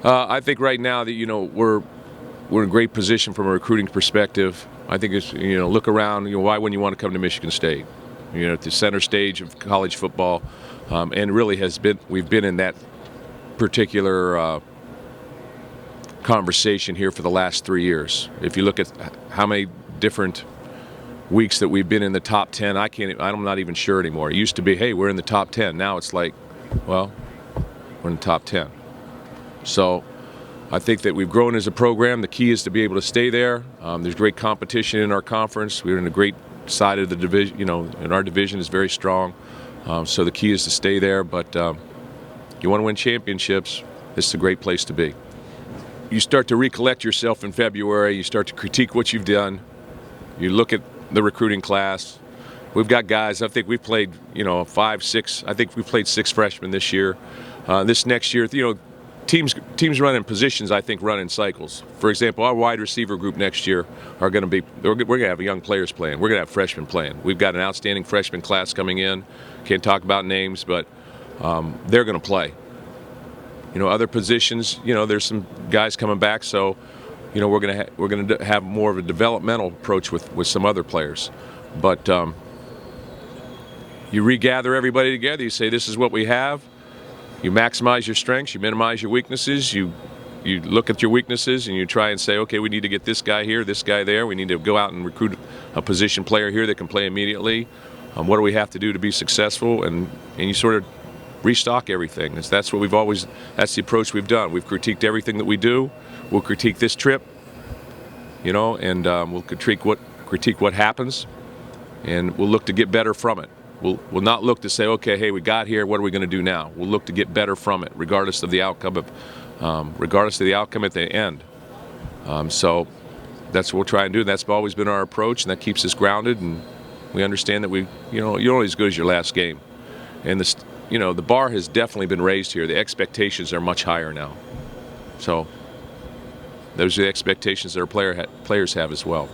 I think right now that we're in a great position from a recruiting perspective. I think it's look around. Why wouldn't you want to come to Michigan State? At the center stage of college football, and really we've been in that particular conversation here for the last 3 years. If you look at how many different weeks that we've been in the top 10, I'm not even sure anymore. It used to be, hey, we're in the top 10. Now it's like, well, we're in the top 10. So I think that we've grown as a program. The key is to be able to stay there. There's great competition in our conference. We're in a great side of the division, and our division is very strong. So the key is to stay there. But you want to win championships, this is a great place to be. You start to recollect yourself in February. You start to critique what you've done. You look at the recruiting class. We've got guys. I think we've played, 5, 6. I think we've played 6 freshmen this year. This next year, teams run in positions. I think run in cycles. For example, our wide receiver group next year are going to be. We're going to have young players playing. We're going to have freshmen playing. We've got an outstanding freshman class coming in. Can't talk about names, but they're going to play. Other positions. There's some guys coming back, so we're going to have more of a developmental approach with some other players. But you regather everybody together. You say, this is what we have. You maximize your strengths. You minimize your weaknesses. You look at your weaknesses and you try and say, okay, we need to get this guy here, this guy there. We need to go out and recruit a position player here that can play immediately. What do we have to do to be successful? And you sort of restock everything. That's the approach we've done. We've critiqued everything that we do. We'll critique this trip, and we'll critique what happens, and we'll look to get better from it. We'll not look to say, okay, hey, we got here. What are we going to do now? We'll look to get better from it, regardless of the outcome at the end. So that's what we'll try and do. That's always been our approach, and that keeps us grounded. And we understand that you're only as good as your last game. And the bar has definitely been raised here. The expectations are much higher now. So those are the expectations that our players have as well.